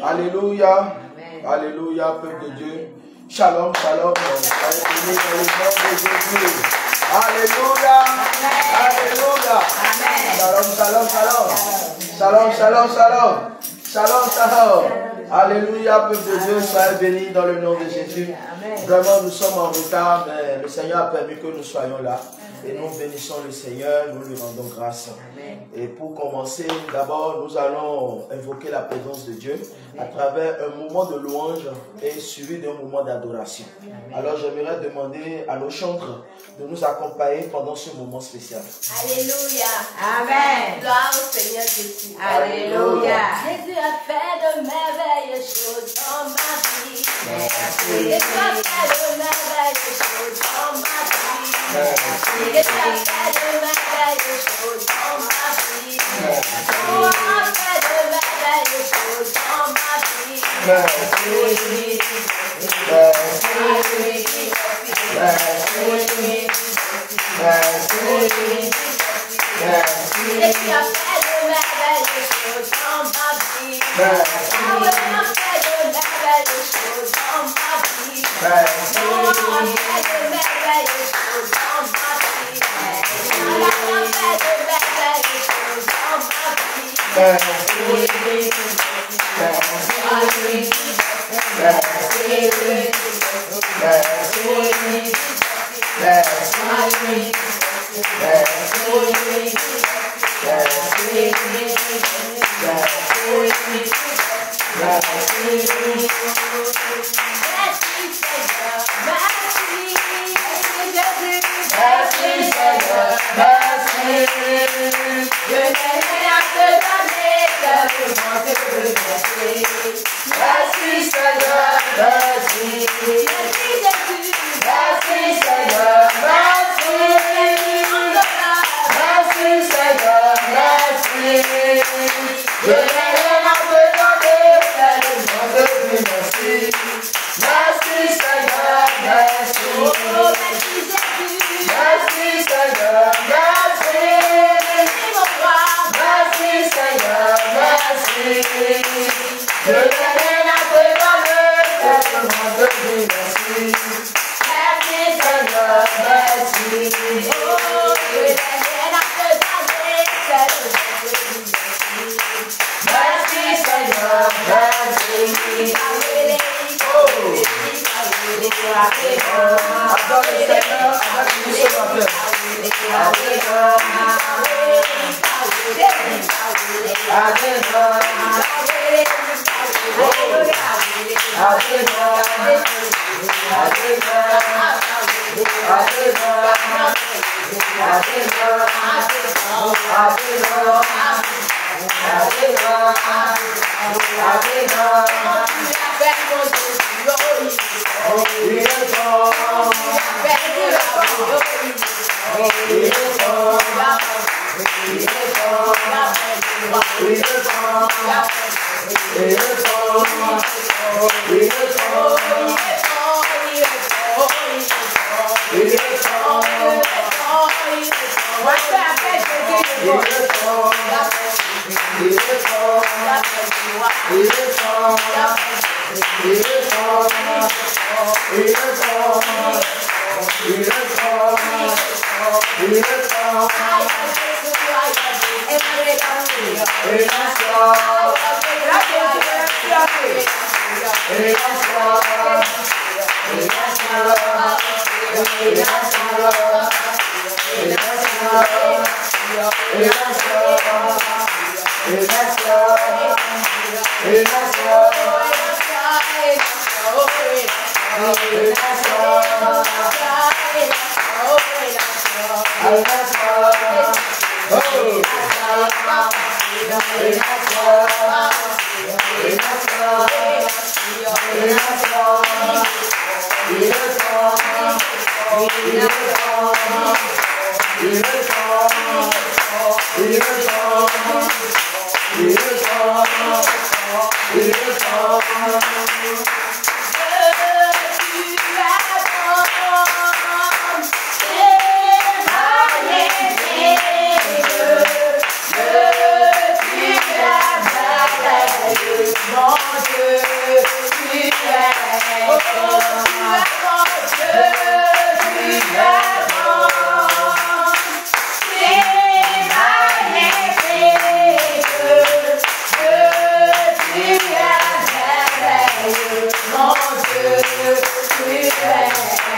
Alléluia. Amen. Alléluia, peuple de Dieu. Shalom, shalom. Soyez bénis dans le nom de Jésus. Alléluia. Alléluia. Shalom, shalom, shalom. Shalom, shalom, shalom. Shalom, shalom. Alléluia, peuple de Dieu. Soyez bénis dans le nom de Jésus. Vraiment, nous sommes en retard, mais le Seigneur a permis que nous soyons là. Et nous bénissons le Seigneur, nous lui rendons grâce. Amen. Et pour commencer, d'abord, nous allons invoquer la présence de Dieu à travers un moment de louange et suivi d'un moment d'adoration. Alors, j'aimerais demander à nos chantres de nous accompagner pendant ce moment spécial. Alléluia. Amen. Gloire au Seigneur Jésus. Alléluia. Jésus a fait de merveilleuses choses dans ma vie. Jésus a fait de merveilleuses choses dans ma vie. Jésus a fait de merveilleuses choses dans ma vie. Oh, a fait de merveilleuses choses dans ma vie. Jésus a fait de merveilleuses choses dans ma vie. Ah ouais, a fait de merveilleuses choses dans ma vie. Oh, a fait de merveilleuses choses dans ma vie. Allah a fait de merveilleuses choses dans ma vie. mon Dieu, tu es bon. Oh, tu es bon, tu es magnifique, tu es merveilleux, mon Dieu, tu es excellent, mon Dieu, tu es excellent,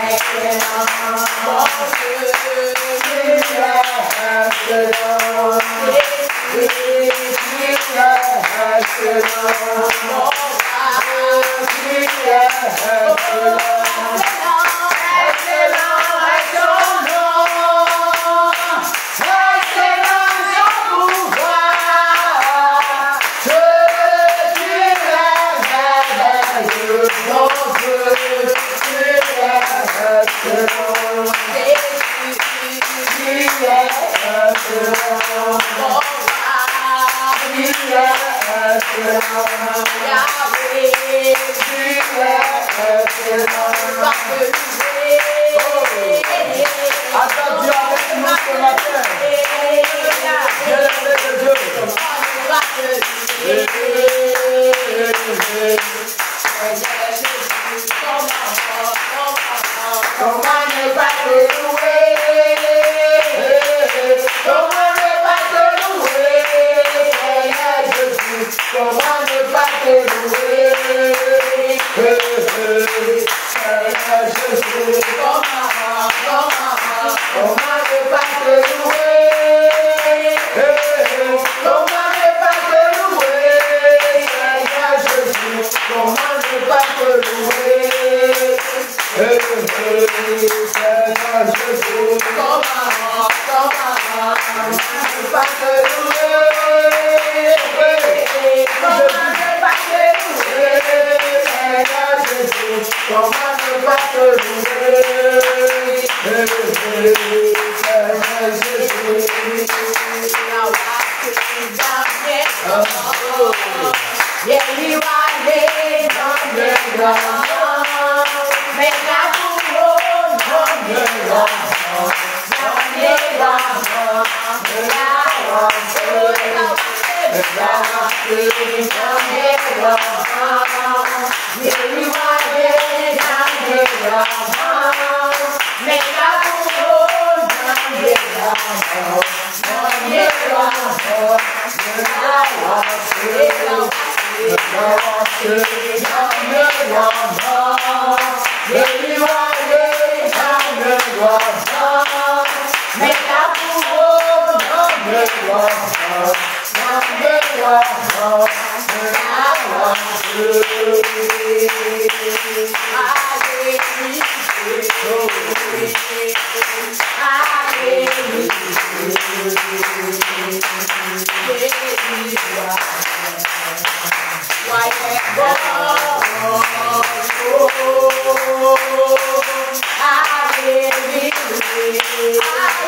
tu es excellent, mon Dieu, tu es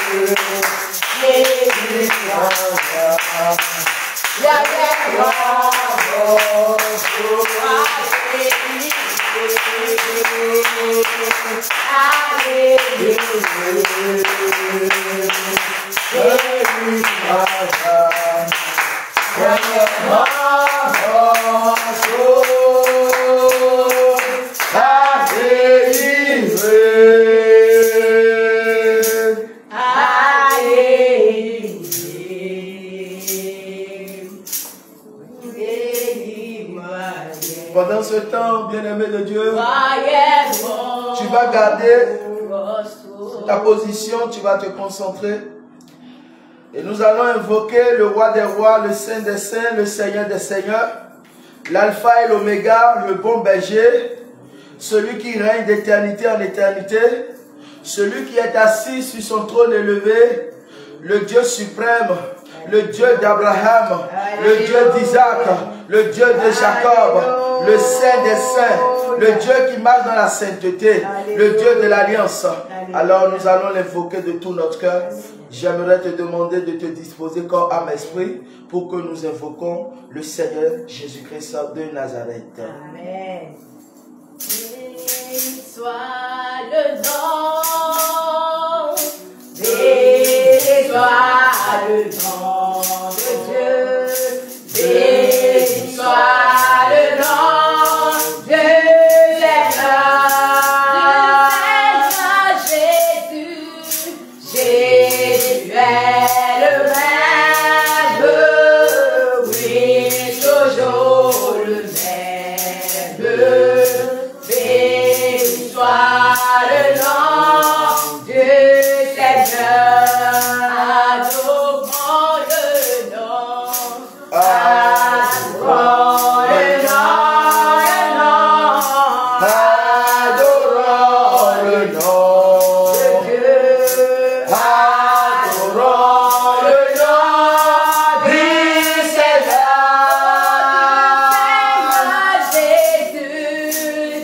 excellent. Pendant ce temps, bien-aimé de Dieu, tu vas garder ta position, tu vas te concentrer. Et nous allons invoquer le roi des rois, le saint des saints, le seigneur des seigneurs, l'alpha et l'oméga, le bon berger, celui qui règne d'éternité en éternité, celui qui est assis sur son trône élevé, le Dieu suprême, le Dieu d'Abraham, le Dieu d'Isaac, le Dieu de Jacob, le Saint des Saints, le Dieu qui marche dans la sainteté, le Dieu de l'Alliance. Alors nous allons l'invoquer de tout notre cœur. J'aimerais te demander de te disposer corps, âme, esprit pour que nous invoquons le Seigneur Jésus-Christ de Nazareth. Amen. Béni soit le nom, béni soit le nom de Dieu. Béni soit le nom de Seigneur Jésus. Jésus est le même, oui, toujours le même. Béni soit le nom du Seigneur. Adorons le nom. Adorons le nom. Adorons le nom De Dieu. Adorons le nom du Seigneur.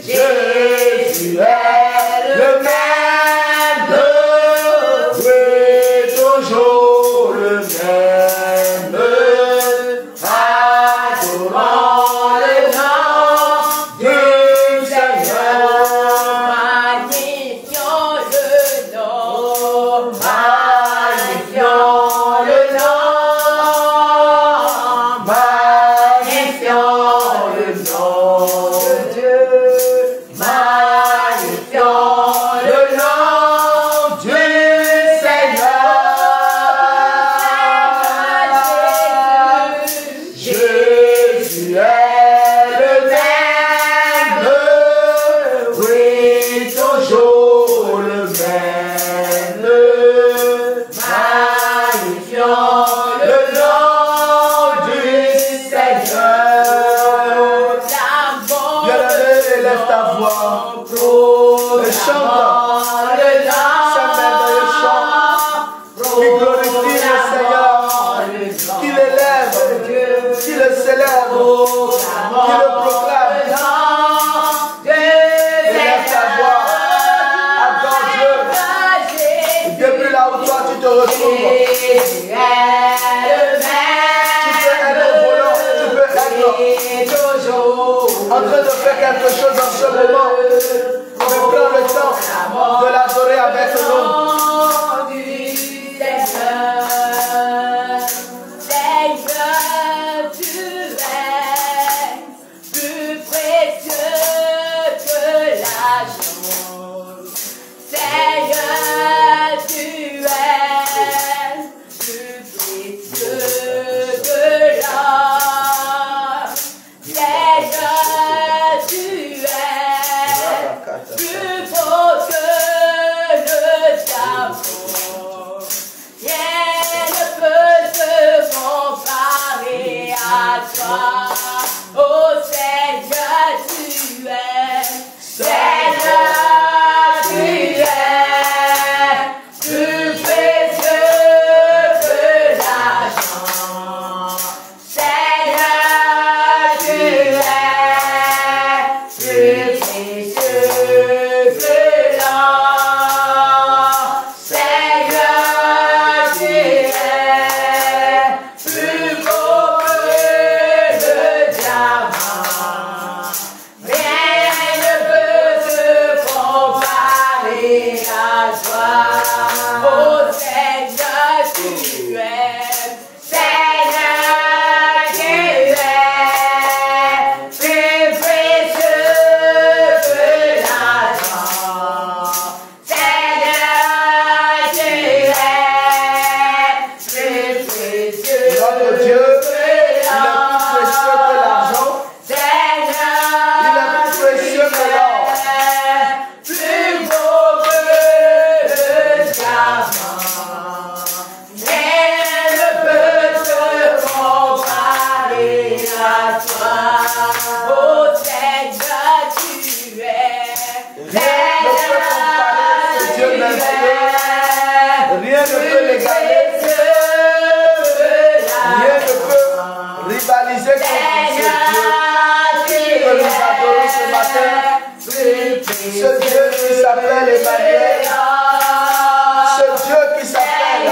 Jésus est le même, oui, toujours le même. Adorons le nom du Seigneur. Magnifions le nom. Magnifions le nom. Magnifions le nom de Dieu. Magnifions le nom du Seigneur. Jésus est le même, oui, toujours le même. Magnifions le nom du Seigneur. Bien-aimé, élève ta voix et chante ce merveilleux chant qui glorifie le Seigneur, qui l'élève, qui le célèbre, qui le proclame. Élève ta voix, adore Dieu. Depuis là où toi tu te retrouves, tu peux être au volant, tu peux être en train de faire quelque chose en ce moment. Mais prends le temps de l'adorer avec nous. Seigneur, tu es plus précieux que l'argent. Seigneur, tu es plus précieux que l'or. Seigneur, tu es plus beau que le diamant. Rien ne peut se comparer à toi. Oh Seigneur, tu es. Seigneur, tu es plus précieux que l'argent. Seigneur, tu es plus précieux que l'or. Seigneur, tu es plus beau que le diamant. Rien ne peut se comparer à toi. Oh Seigneur, tu es. Seigneur, tu es plus précieux que l'argent. Seigneur, tu es plus précieux Notre Dieu, que il est plus précieux que l'argent. Seigneur, Il est plus précieux que l'or. plus beau que le diamant. Rien ne peut se comparer à toi. Oh Seigneur, tu es. Rien ne peut comparer ce Dieu merveilleux. Rien ne peut l'égaler. Rien ne peut rivaliser contre ce Dieu que nous adorons ce matin. Ce Dieu qui s'appelle Emmanuel. Ce Dieu qui s'appelle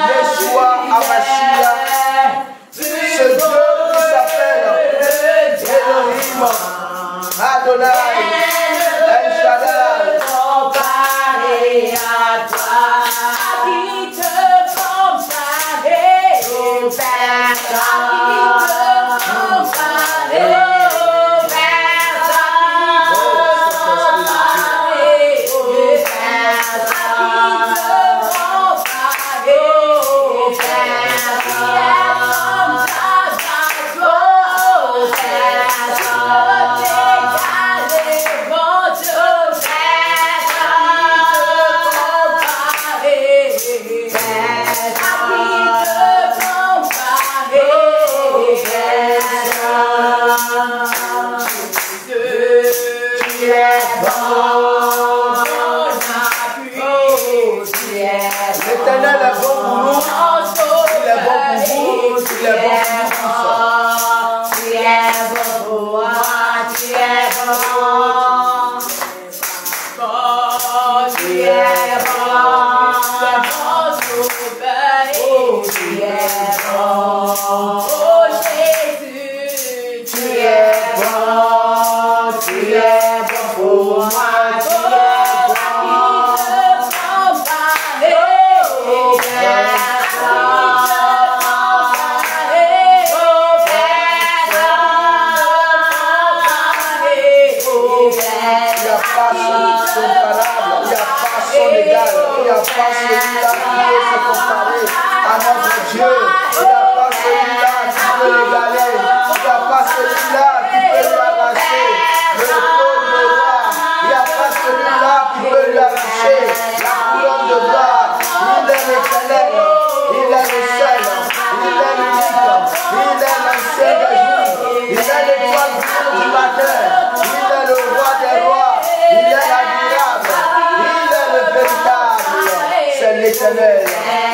Yeshua HaMashiach. Ce Dieu qui s'appelle Elohim, Adonai, El Shaddai. Comparé à toi, qui te L'Éternel est bon pour nous. Il est bon pour vous. Il est bon pour tous. Tu es bon pour moi. Tu es bon. Tu es bon. Tu es bon. Oh Jésus. Tu es bon. Tu es bon pour moi. L'Éternel,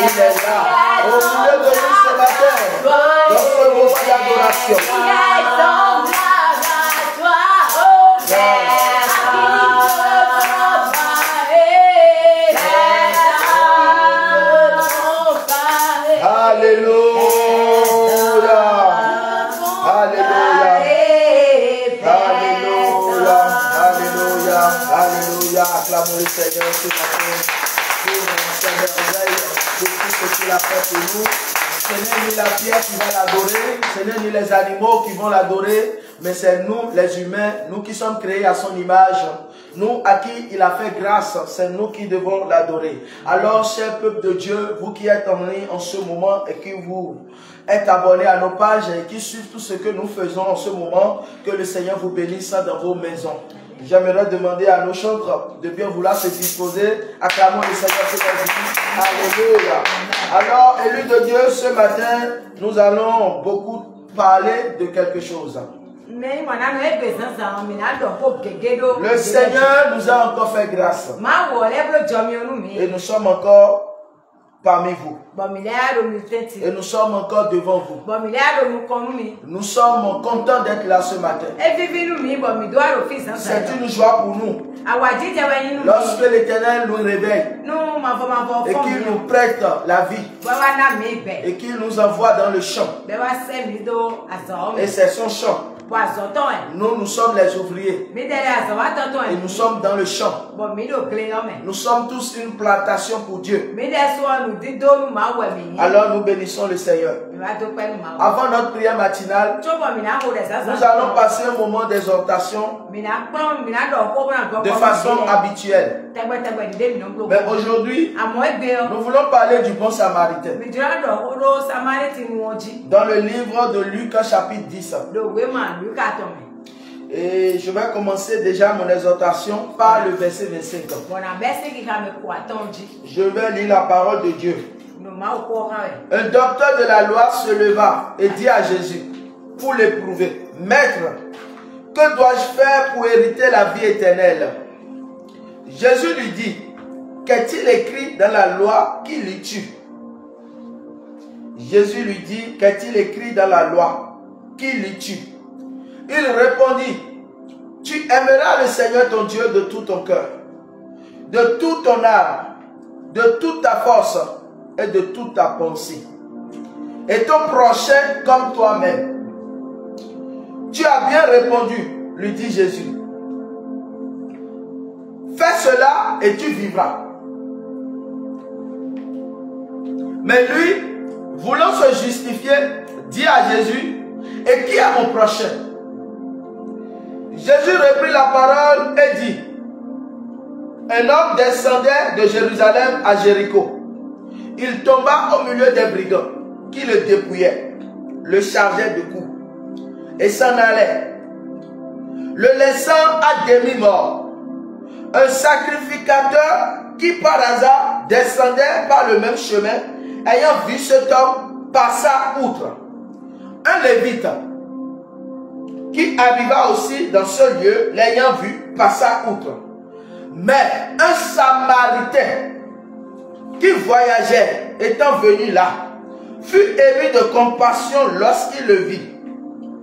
il est là, au milieu de nous ce matin, dans ce moment d'adoration. Alléluia, alléluia, alléluia, alléluia, alléluia. Acclamons le Seigneur ce matin. Pour ses merveilles, pour tout ce qu'il a fait pour nous. Ce n'est ni la pierre qui va l'adorer, ce n'est ni les animaux qui vont l'adorer, mais c'est nous, les humains, nous qui sommes créés à son image, nous à qui il a fait grâce, c'est nous qui devons l'adorer. Alors, cher peuple de Dieu, vous qui êtes en ligne en ce moment et qui vous êtes abonnés à nos pages et qui suivent tout ce que nous faisons en ce moment, que le Seigneur vous bénisse dans vos maisons. J'aimerais demander à nos chantres de bien vouloir se disposer. Acclamons le Seigneur pour la vie. Alléluia. Alors, élus de Dieu, ce matin, nous allons beaucoup parler de quelque chose. Le Seigneur nous a encore fait grâce. Et nous sommes encore parmi vous. Et nous sommes encore devant vous. Nous sommes contents d'être là ce matin. C'est une joie pour nous. Lorsque l'Éternel nous réveille et qu'il nous prête la vie et qu'il nous envoie dans le champ. Et c'est son champ. Nous sommes les ouvriers. Et nous sommes dans le champ. Nous sommes tous une plantation pour Dieu. Alors nous bénissons le Seigneur. Avant notre prière matinale, nous allons passer un moment d'exhortation de façon habituelle. Mais aujourd'hui, nous voulons parler du bon samaritain. Dans le livre de Luc chapitre 10. Et je vais commencer déjà mon exhortation par le verset 25. Je vais lire la parole de Dieu. Un docteur de la loi se leva et dit à Jésus, pour l'éprouver, Maître, que dois-je faire pour hériter la vie éternelle? Jésus lui dit, qu'est-il écrit dans la loi qui lis-tu? Jésus lui dit, qu'est-il écrit dans la loi qui lis-tu? Il répondit, tu aimeras le Seigneur ton Dieu de tout ton cœur, de toute ton âme, de toute ta force et de toute ta pensée, et ton prochain comme toi-même. Tu as bien répondu, lui dit Jésus. Fais cela et tu vivras. Mais lui, voulant se justifier, dit à Jésus, et qui est mon prochain? Jésus reprit la parole et dit, un homme descendait de Jérusalem à Jéricho. Il tomba au milieu des brigands qui le dépouillaient, le chargeaient de coups et s'en allait, le laissant à demi-mort. Un sacrificateur qui par hasard descendait par le même chemin, ayant vu cet homme, passa outre. Un lévite qui arriva aussi dans ce lieu, l'ayant vu, passa outre. Mais un samaritain qui voyageait, étant venu là, fut ému de compassion lorsqu'il le vit.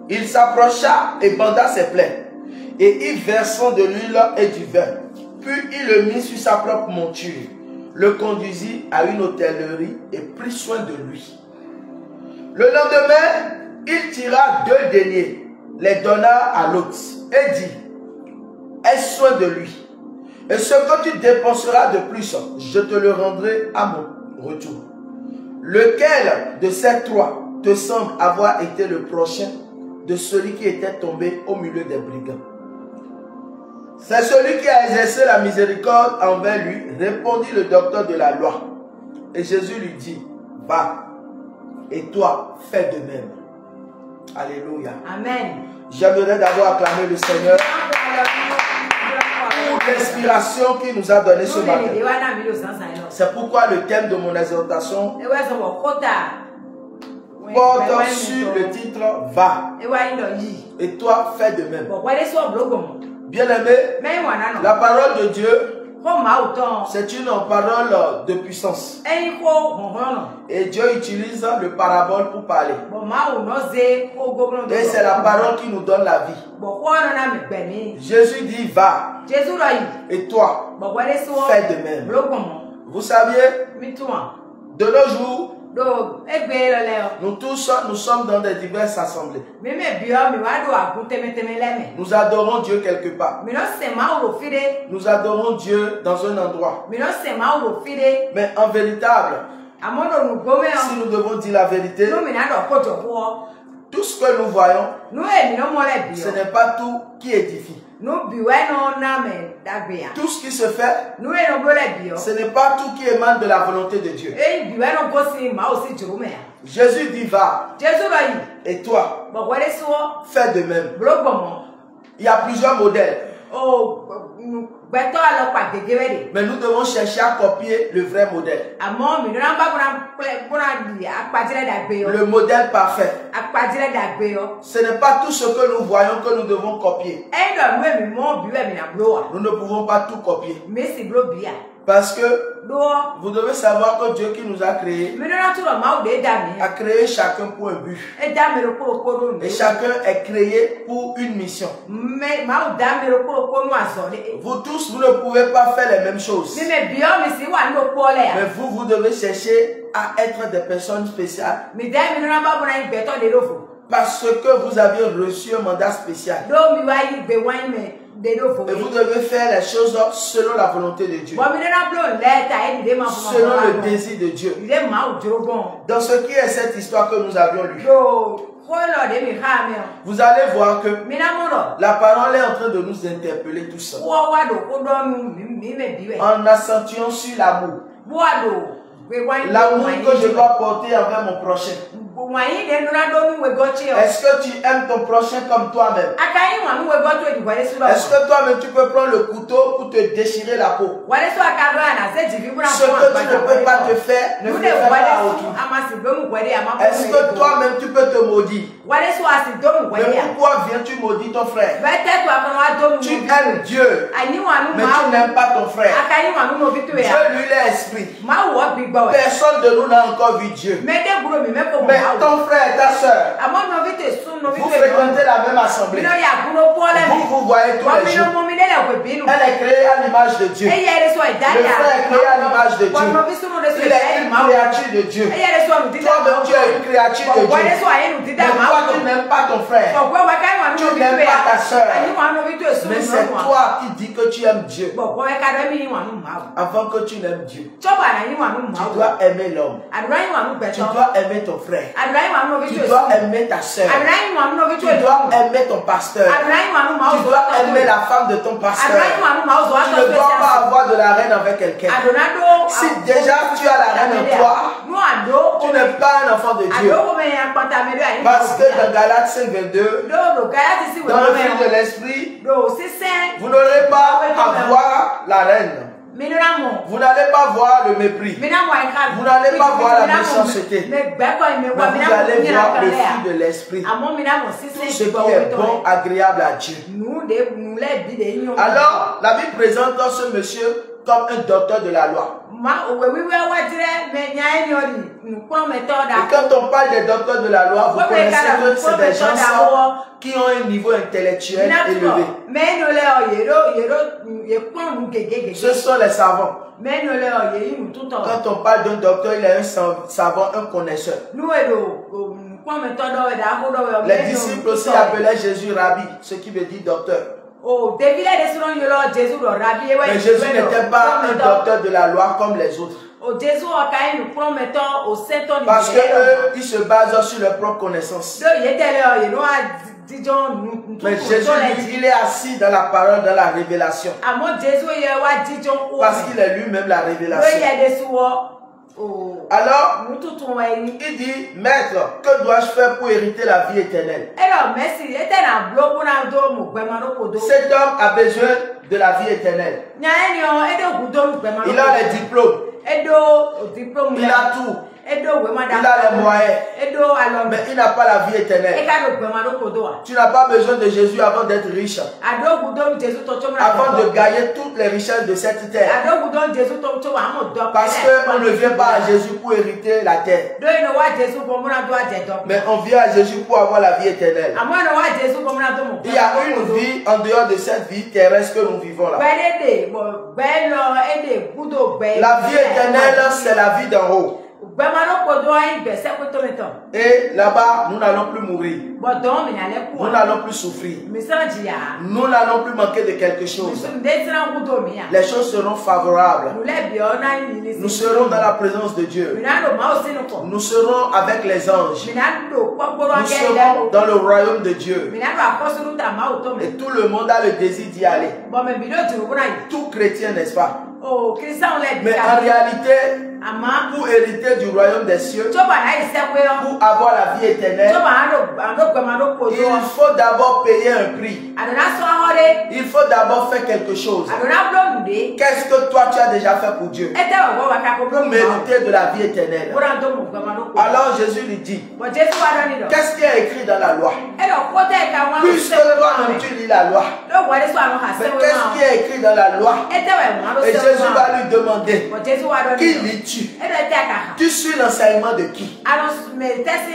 Il s'approcha et banda ses plaies, et y versant de l'huile et du vin. Puis il le mit sur sa propre monture, le conduisit à une hôtellerie et prit soin de lui. Le lendemain, il tira 2 deniers, les donna à l'hôte et dit, aie soin de lui. Et ce que tu dépenseras de plus, je te le rendrai à mon retour. Lequel de ces 3 te semble avoir été le prochain de celui qui était tombé au milieu des brigands? C'est celui qui a exercé la miséricorde envers lui, répondit le docteur de la loi. Et Jésus lui dit, va, et toi, fais de même. Alléluia. Amen. J'aimerais d'abord acclamer le Seigneur pour l'inspiration qu'il nous a donnée ce matin. C'est pourquoi le thème de mon exhortation porte sur le titre « Va, et toi, fais de même ». Bien-aimé, la parole de Dieu, c'est une parole de puissance. Et Dieu utilise le parabole pour parler. Et c'est la parole qui nous donne la vie. Jésus dit va. Et toi, fais de même. Vous saviez, de nos jours, nous tous, nous sommes dans des diverses assemblées. Nous adorons Dieu quelque part. Nous adorons Dieu dans un endroit. Mais en véritable, si nous devons dire la vérité, tout ce que nous voyons, ce n'est pas tout qui édifie. Tout ce qui se fait, ce n'est pas tout qui émane de la volonté de Dieu. Jésus dit va. Et toi, fais de même. Il y a plusieurs modèles. Mais nous devons chercher à copier le vrai modèle. Le modèle parfait. Ce n'est pas tout ce que nous voyons que nous devons copier. Nous ne pouvons pas tout copier. Parce que vous devez savoir que Dieu qui nous a créés a créé chacun pour un but. Et chacun est créé pour une mission. Vous tous, vous ne pouvez pas faire les mêmes choses. Mais vous, vous devez chercher à être des personnes spéciales. Parce que vous avez reçu un mandat spécial. Et vous devez faire les choses selon la volonté de Dieu. Selon le désir de Dieu. Dans ce qui est cette histoire que nous avions lue, vous allez voir que la parole est en train de nous interpeller tous en accentuant sur l'amour. L'amour que je dois porter envers mon prochain. Est-ce que tu aimes ton prochain comme toi-même? Est-ce que toi-même tu peux prendre le couteau pour te déchirer la peau? Ce que tu ne peux pas te faire, ne fais pas à autrui. Est-ce que toi-même tu peux te maudire? Mais pourquoi viens-tu maudire ton frère? Tu aimes Dieu, mais tu n'aimes pas ton frère. Dieu lui est esprit. Personne de nous n'a encore vu Dieu. Mais ton frère et ta soeur, vous fréquentez la même assemblée. Vous voyez tous les jours. Elle est créée à l'image de Dieu. Le frère est créé à l'image de Dieu. Il est une créature de Dieu. Toi-même tu es une créature de Dieu. Mais toi tu n'aimes pas ton frère. Tu n'aimes pas ta soeur. Mais c'est toi qui dis que tu aimes Dieu. Avant que tu n'aimes Dieu, tu dois aimer l'homme. Tu dois aimer ton frère. Tu dois aimer ta soeur. Tu dois aimer ton pasteur. Tu dois aimer la femme de ton pasteur. Tu ne dois pas avoir de la haine avec quelqu'un. Si déjà tu as la haine en toi, tu n'es pas un enfant de Dieu. Parce que dans Galates 5:22, dans le fruit de l'esprit, vous n'aurez pas à voir la haine. Vous n'allez pas voir le mépris. Vous n'allez pas voir la méchanceté. Mais vous allez voir le fruit de l'esprit. Tout ce qui est bon, agréable à Dieu. Alors, la Bible présente ce monsieur comme un docteur de la loi. Et quand on parle des docteurs de la loi, vous connaissez que c'est des gens qui ont un niveau intellectuel élevé. Ce sont les savants. Quand on parle d'un docteur, il est un savant, un connaisseur. Les disciples aussi appelaient Jésus Rabbi, ce qui veut dire docteur. Mais Jésus n'était pas un docteur de la loi comme les autres. Parce qu'eux, ils se basent sur leur propre connaissance. Mais Jésus, il est assis dans la parole, dans la révélation. Parce qu'il est lui-même la révélation. Alors, il dit, maître, que dois-je faire pour hériter la vie éternelle? Cet homme a besoin de la vie éternelle. Il a les diplômes. Il a tout. Il a les moyens. Mais il n'a pas la vie éternelle. Tu n'as pas besoin de Jésus avant d'être riche. Avant de gagner toutes les richesses de cette terre. Parce qu'on ne vient pas à Jésus pour hériter la terre. Mais on vient à Jésus pour avoir la vie éternelle. Il y a une vie en dehors de cette vie terrestre que nous vivons là. La vie éternelle, c'est la vie d'en haut. Et là-bas, nous n'allons plus mourir. Nous n'allons plus souffrir. Nous n'allons plus manquer de quelque chose. Les choses seront favorables. Nous serons dans la présence de Dieu. Nous serons avec les anges. Nous serons dans le royaume de Dieu. Et tout le monde a le désir d'y aller. Tout chrétien, n'est-ce pas? Mais en réalité, pour hériter du royaume des cieux, pour avoir la vie éternelle, il faut d'abord payer un prix. Il faut d'abord faire quelque chose. Qu'est-ce que toi tu as déjà fait pour Dieu pour mériter de la vie éternelle? Alors Jésus lui dit, qu'est-ce qui est écrit dans la loi? Puisque toi-même tu lis la loi, mais qu'est-ce qui est écrit dans la loi? Et Jésus va lui demander, qui lis-tu? Tu suis l'enseignement de qui?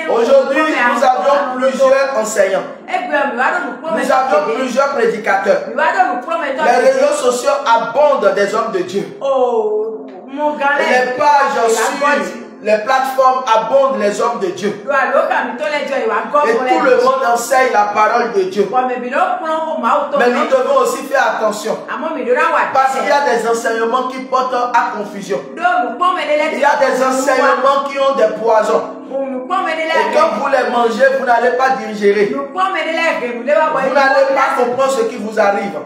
Aujourd'hui, nous avons plusieurs enseignants. Nous avons plusieurs prédicateurs. Les réseaux sociaux abondent des hommes de Dieu. Les pages sur les plateformes abondent les hommes de Dieu. Et tout le monde enseigne la parole de Dieu. Mais nous devons aussi faire attention. Parce qu'il y a des enseignements qui portent à confusion. Il y a des enseignements qui ont des poisons. Et quand vous les mangez, vous n'allez pas digérer. Vous n'allez pas comprendre ce qui vous arrive.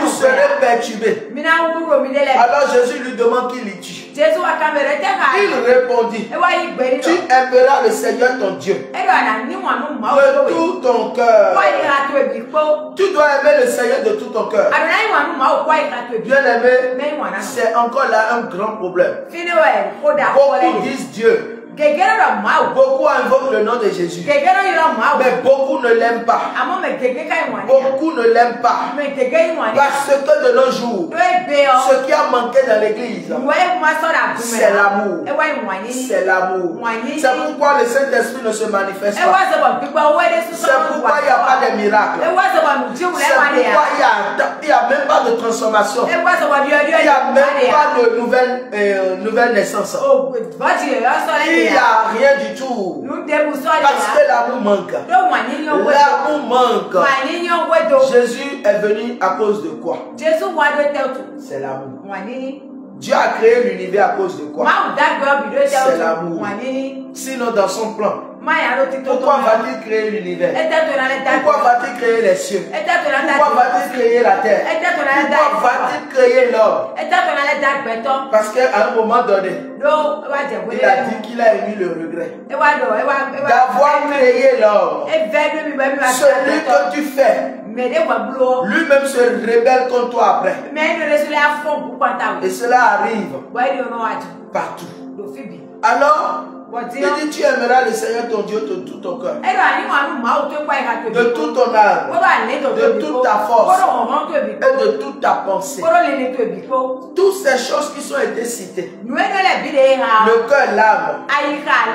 Vous serez perturbé. Alors Jésus lui demande qui lis-tu? Il répondit, tu aimeras le Seigneur ton Dieu de tout ton cœur. Tu dois aimer le Seigneur de tout ton cœur. Bien aimé, c'est encore là un grand problème. Beaucoup disent Dieu. Beaucoup invoquent le nom de Jésus. Mais beaucoup ne l'aiment pas. Beaucoup ne l'aiment pas. Parce que de nos jours, ce qui a manqué dans l'église, c'est l'amour. C'est l'amour. C'est pourquoi le Saint-Esprit ne se manifeste pas. C'est pourquoi il n'y a pas de miracles. C'est pourquoi il n'y a même pas de transformation. Il n'y a même pas de nouvelle naissance. n'y a rien du tout. Parce que l'amour manque. L'amour manque. Jésus est venu à cause de quoi? C'est l'amour. Dieu a créé l'univers à cause de quoi? C'est l'amour. Sinon, dans son plan, pourquoi va-t-il créer l'univers? Pourquoi va-t-il créer les cieux? Pourquoi va-t-il créer la terre? Pourquoi va-t-il créer l'homme? Parce qu'à un moment donné, il a dit qu'il a émis le regret d'avoir créé l'homme. Celui que tu fais, lui-même se rebelle contre toi après. Et cela arrive partout. Alors, il dit, tu aimeras le Seigneur ton Dieu de tout ton cœur, de toute ton âme, de toute ta force et de toute ta pensée. Toutes ces choses qui sont été citées, le cœur, l'âme,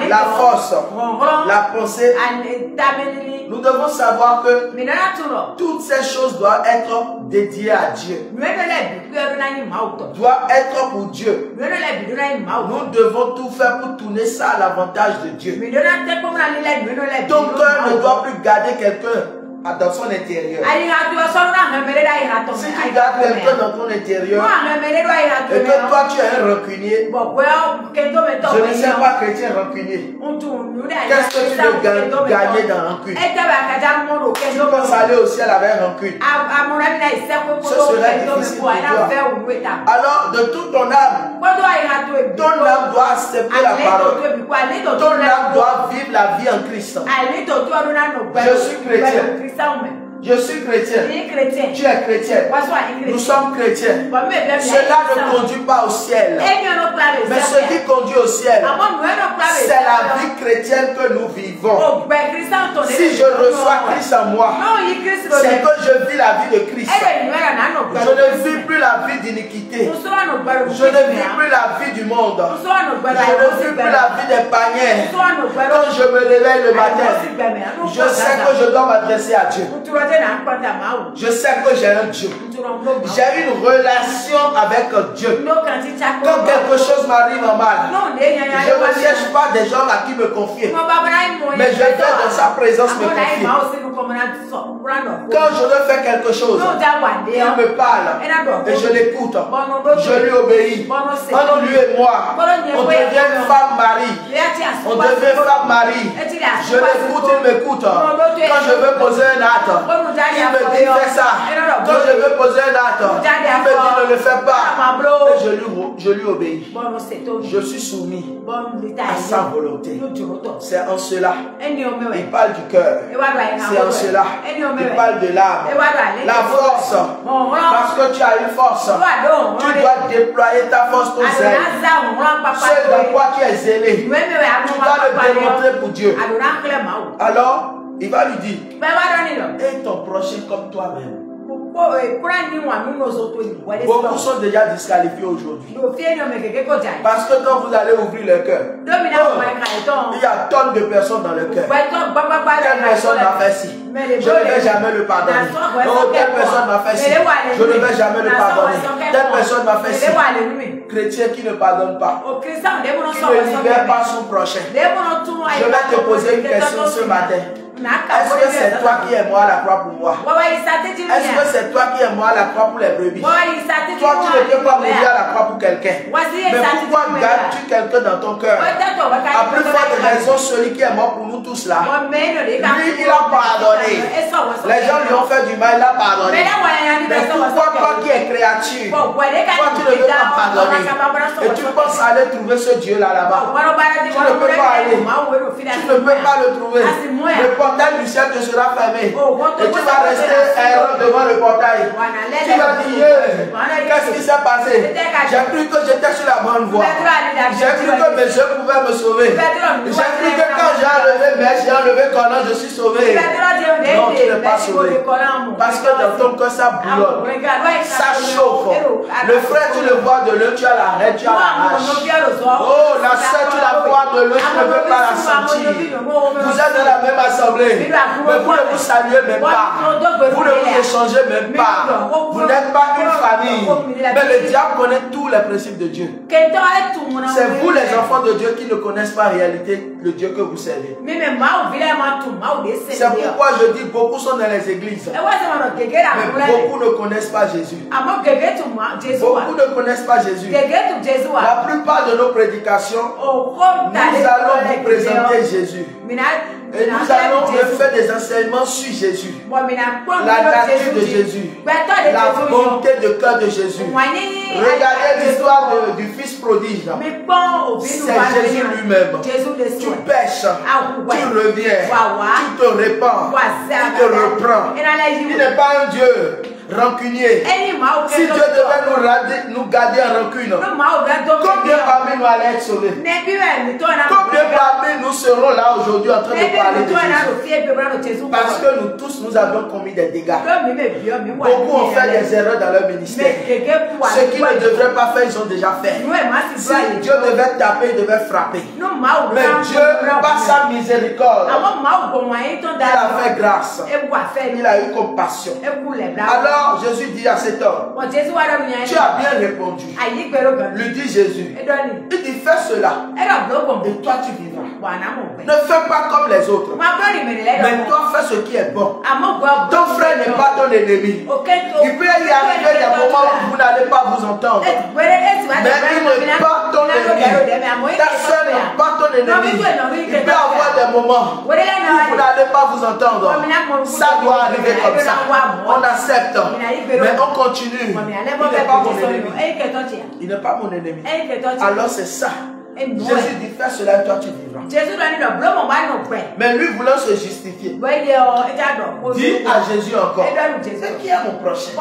la force, la pensée, nous devons savoir que toutes ces choses doivent être dédiées à Dieu, doivent être pour Dieu. Nous devons tout faire pour tourner ça à l'avantage de Dieu. Ton cœur ne doit plus garder quelqu'un dans son intérieur. Si tu gardes quelqu'un dans ton intérieur et que toi tu es un rancunier, je ne sais pas chrétien rancunier, qu'est-ce que tu veux gagner dans rancune? Tu penses aller au ciel avec rancune? Ce serait difficile pour toi. Alors de toute ton âme doit accepter la parole. Ton âme doit vivre la vie en Christ. Je suis chrétien. Je suis chrétien. Tu es chrétien. Nous sommes chrétiens. Cela ne conduit pas au ciel. Mais ce qui conduit au ciel, c'est la vie chrétienne que nous vivons. Si je reçois Christ en moi, c'est que je vis la vie de Christ. Je ne vis plus la vie d'iniquité. Je ne vis plus la vie du monde. Je ne vis plus la vie des païens. Quand je me réveille le matin, je sais que je dois m'adresser à Dieu. Je sais que j'ai un Dieu. J'ai une relation avec Dieu. Quand quelque chose m'arrive en mal, je ne cherche pas des gens à qui me confier, mais je viens dans sa présence me confier. Quand je veux faire quelque chose, il me parle et je l'écoute. Je lui obéis. Entre lui et moi, on devient femme-mari. On devient femme-mari. Je l'écoute, il m'écoute. Quand je veux poser un acte, il me dit fais ça. Quand je veux poser un acte, il me dit ne le fais pas. Et je lui obéis. Je suis soumis à sa volonté. C'est en cela. Il parle du cœur. C'est en cela. Il parle de l'âme. La force. Parce que tu as une force. Tu dois déployer ta force, ton zèle. Ce dans quoi tu es zélé, tu dois le démontrer pour Dieu. Alors, il va lui dire, et ton prochain comme toi-même. Beaucoup sont déjà disqualifiés aujourd'hui. Parce que quand vous allez ouvrir le cœur, il y a tonnes de personnes dans le cœur. Telle personne m'a fait ci, je ne vais jamais le pardonner. Oh, telle personne m'a fait ci, je ne vais jamais le pardonner. Telle personne m'a fait ci. Chrétien qui ne pardonne pas, qui ne libère pas son prochain. Je vais te poser une question ce matin. Est-ce que c'est toi qui es mort à la croix pour moi? Est-ce que c'est toi qui es mort à la croix pour les brebis? Toi, tu ne peux pas mourir à la croix pour quelqu'un. Mais pourquoi gardes-tu quelqu'un dans ton cœur? À plus forte raison, celui qui est mort pour nous tous là, lui, il a pardonné. Les gens lui ont fait du mal, il a pardonné. Mais pourquoi toi qui es créature, toi tu ne veux pas pardonner? Et tu penses aller trouver ce Dieu-là là-bas? Tu ne peux pas aller. Tu ne peux pas le trouver. Le portail du ciel te sera fermé. Et tu vas rester errant devant le portail. Tu vas dire, qu'est-ce qui s'est passé? J'ai cru que j'étais sur la bonne voie. J'ai cru que mes yeux pouvaient me sauver. J'ai cru que quand j'ai enlevé mes j'ai enlevé Conan, je suis sauvé. Non, tu n'es pas sauvé. Parce que dans ton cœur, ça bouillonne. Ça chauffe. Le frère, tu le vois de l'œil, tu as la haine, tu as la rage. Oh, la sœur, tu la vois de l'œil, tu ne peux pas la sentir. Vous êtes dans la même assemblée, mais vous ne vous saluez même pas. Vous ne vous échangez même pas. Vous n'êtes pas une famille. Mais le diable connaît tous les principes de Dieu. C'est vous les enfants de Dieu qui ne connaissent pas en réalité le Dieu que vous servez. C'est pourquoi je dis beaucoup sont dans les églises. Mais beaucoup ne connaissent pas Jésus. Beaucoup ne connaissent pas Jésus. La plupart de nos prédications, nous allons vous présenter Jésus. Et nous allons faire des enseignements sur Jésus. La nature de Jésus. La bonté de cœur de Jésus. Regardez l'histoire du fils prodige. C'est Jésus lui-même. Tu pêches, tu reviens, tu te répands, tu te reprends. Il n'est pas un Dieu rancunier. Si Dieu devait nous garder en rancune, combien parmi nous allaient être sauvés? Combien parmi nous serons là aujourd'hui en train de parler de Jésus? Parce que nous tous, nous avions commis des dégâts. Beaucoup ont fait des erreurs dans leur ministère. Ce qu'ils ne devraient pas faire, ils ont déjà fait. Si Dieu devait taper, il devait frapper. Mais Dieu, par sa miséricorde, il a fait grâce. Il a eu compassion. Alors Jésus dit à cet homme, tu as bien répondu. Lui dit Jésus. Il dit fais cela et toi tu vivras. Ne fais pas comme les autres. Mais toi fais ce qui est bon. Ton frère n'est pas ton ennemi. Il peut y arriver des moments où vous n'allez pas vous entendre. Mais il n'est pas ton ennemi. Ta soeur n'est pas ton ennemi. Il peut y avoir des moments où vous n'allez pas vous entendre. Ça doit arriver comme ça. On accepte. Mais on continue. Il n'est pas mon ennemi. Il n'est pas mon ennemi. Alors c'est ça. Jésus dit fais cela et toi tu vivras. Mais lui voulant se justifier, dit à Jésus encore, c'est qui est mon prochain?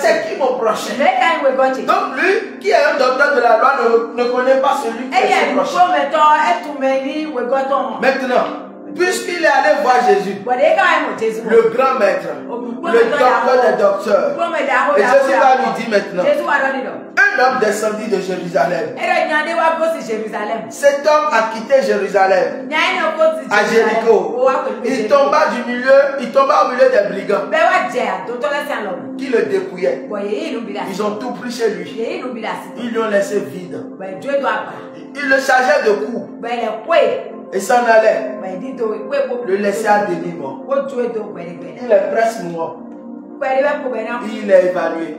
C'est qui mon prochain? Donc lui qui est un docteur de la loi ne connaît pas celui qui est son prochain. Maintenant, puisqu'il est allé voir Jésus, le grand maître, le docteur des docteurs, et Jésus va lui dire maintenant, un homme descendit de Jérusalem. Cet homme a quitté Jérusalem à Jéricho. Il tomba au milieu des brigands qui le dépouillaient. Ils ont tout pris chez lui. Ils lui ont laissé vide. Il le chargeait de coups et s'en allait. Le laisser à demi-mort. Il est presque mort. Il est évalué.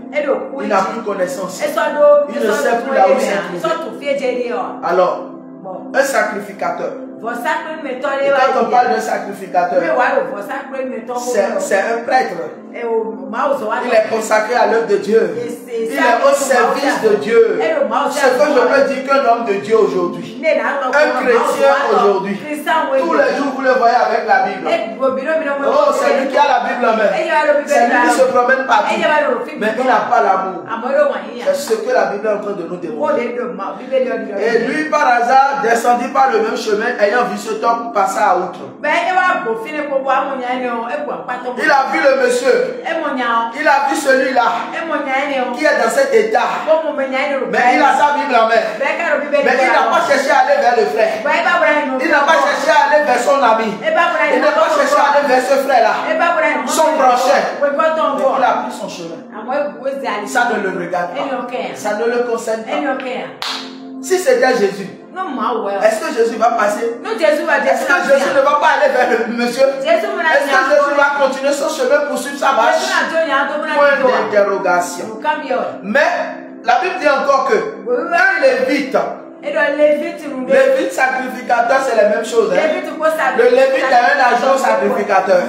Il n'a plus connaissance. Il ne sait plus là où c'est. Alors, un sacrificateur. Et quand on parle d'un sacrificateur, c'est un prêtre. Il est consacré à l'œuvre de Dieu. Il est au service de Dieu. Ce que je peux dire qu'un homme de Dieu aujourd'hui, un chrétien aujourd'hui, tous les jours vous le voyez avec la Bible. Oh, c'est lui qui a la Bible en main. C'est lui qui se promène partout. Mais il n'a pas l'amour. C'est ce que la Bible est en train de nous démontrer. Et lui, par hasard, descendit par le même chemin, ayant vu cet homme passer à outre. Il a vu le monsieur. Il a vu celui-là qui est dans cet état. Mais il a sa Bible en main. Mais il n'a pas cherché à aller vers le frère. Il n'a pas cherché à aller vers son ami. Il n'a pas cherché à aller vers ce frère-là. Son prochain. Mais il a pris son chemin. Ça ne le regarde pas. Ça ne le concerne pas. Si c'était Jésus, est-ce que Jésus va passer? Est-ce que Jésus ne va pas aller vers le monsieur? Est-ce que Jésus va continuer son chemin pour suivre sa marche? Point d'interrogation. Mais la Bible dit encore que un lévite, lévite sacrificateur, c'est la même chose. Le lévite est un agent sacrificateur.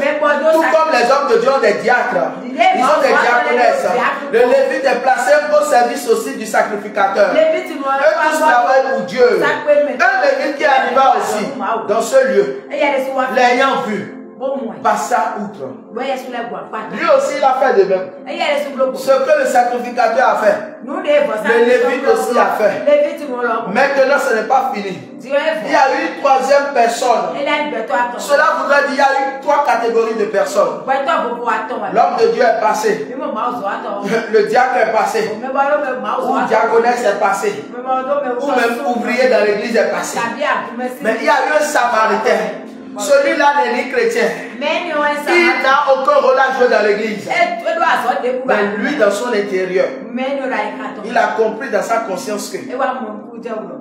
Tout comme les hommes de Dieu ont des diacres. Ils ont des diaconesses. Le lévite est placé au service aussi du sacrificateur. Eux tous travaillent pour Dieu. Un lévite qui arriva aussi dans ce lieu, l'ayant vu, passa outre. Lui aussi il a fait de même. Ce que le sacrificateur a fait, le lévite aussi a fait. Maintenant ce n'est pas fini. Il y a eu troisième personne. Cela voudrait dire qu'il y a eu 3 catégories de personnes. L'homme de Dieu est passé. Le diacre est passé. Ou diaconesse est passé. Ou même ouvrier dans l'église est passé. Mais il y a eu un samaritain. Celui-là n'est ni chrétien. Il n'a aucun rôle à jouer dans l'église. Mais lui, dans son intérieur, il a compris dans sa conscience que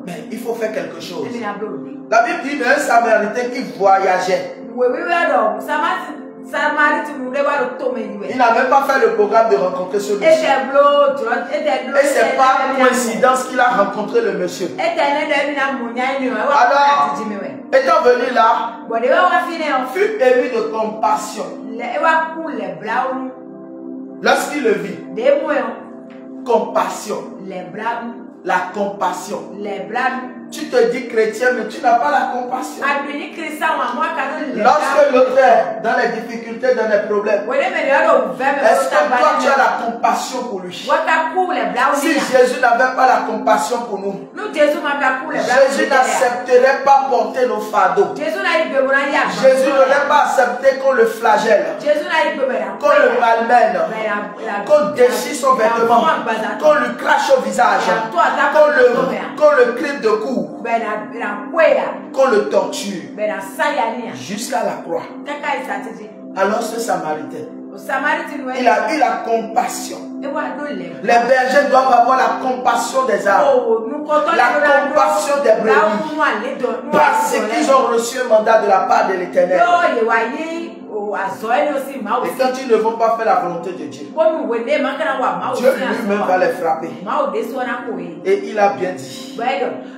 mais il faut faire quelque chose. La Bible dit d'un samaritain qui voyageait. Il n'a même pas fait le programme de rencontrer ce monsieur. Et ce n'est pas coïncidence qu'il a rencontré le monsieur. Alors, étant venu là, fut ému de compassion. Lorsqu'il le vit, compassion. La compassion. Tu te dis chrétien, mais tu n'as pas la compassion. Lorsque l'autre est dans les difficultés, dans les problèmes, est-ce que toi tu as la compassion pour lui? Si Jésus n'avait pas la compassion pour nous, Jésus n'accepterait pas porter nos fardeaux. Jésus n'aurait pas accepté qu'on le flagelle, qu'on le malmène, qu'on déchire son vêtement, qu'on lui crache au visage, qu'on le clip de coups, qu'on le torture jusqu'à la croix. Alors ce samaritain, il a eu la compassion. Les bergers doivent avoir la compassion des âmes, la compassion des brebis, parce qu'ils ont reçu un mandat de la part de l'Éternel. Et quand ils ne vont pas faire la volonté de Dieu, Dieu lui-même va les frapper. Et il a bien dit.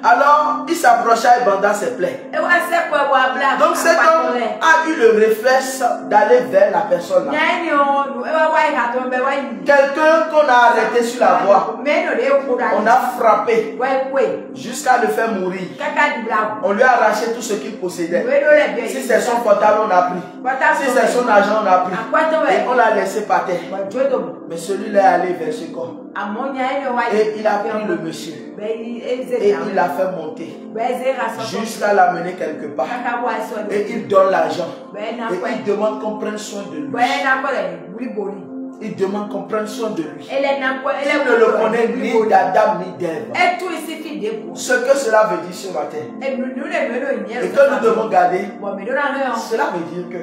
Alors il s'approcha et banda ses plaies. Donc cet homme a eu le réflexe d'aller vers la personne là. Quelqu'un qu'on a arrêté sur la voie, on a frappé jusqu'à le faire mourir. On lui a arraché tout ce qu'il possédait. Si c'est son pantalon, on a pris. Si c'est son argent, on a pris. Et on l'a laissé par terre. Mais celui-là est allé vers ce corps. Et il a pris le monsieur. Et il l'a fait monter jusqu'à l'amener quelque part. Et il donne l'argent. Et il demande qu'on prenne soin de lui. Il demande qu'on prenne soin de lui. Il ne le connaît ni d'Adam ni d'Ève. Ce que cela veut dire ce matin, et que nous devons garder, cela veut dire que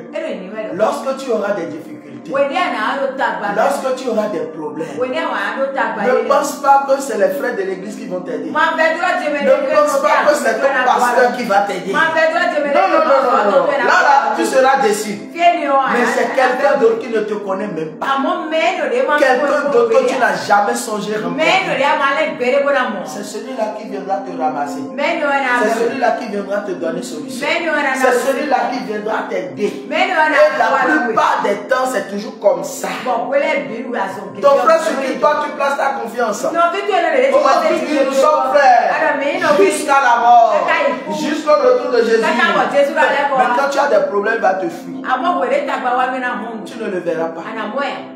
lorsque tu auras des difficultés, lorsque tu auras des problèmes, ne pense pas que c'est les frères de l'église qui vont t'aider. Ne pense pas que c'est ton pasteur qui va t'aider. Non. Là, tu seras déçu. Mais c'est quelqu'un d'autre qui ne te connaît même pas. Quelqu'un d'autre que tu n'as jamais songé rencontrer. C'est celui-là qui viendra te ramasser. C'est celui-là qui viendra te donner solution. C'est celui-là qui viendra t'aider. Et la plupart des temps, c'est toujours comme ça. Ton frère sur qui toi tu places ta confiance. Aujourd'hui, nous sommes frères jusqu'à la mort, jusqu'au retour de Jésus. Mais quand tu as des problèmes, il va te fuir. Tu ne le verras pas.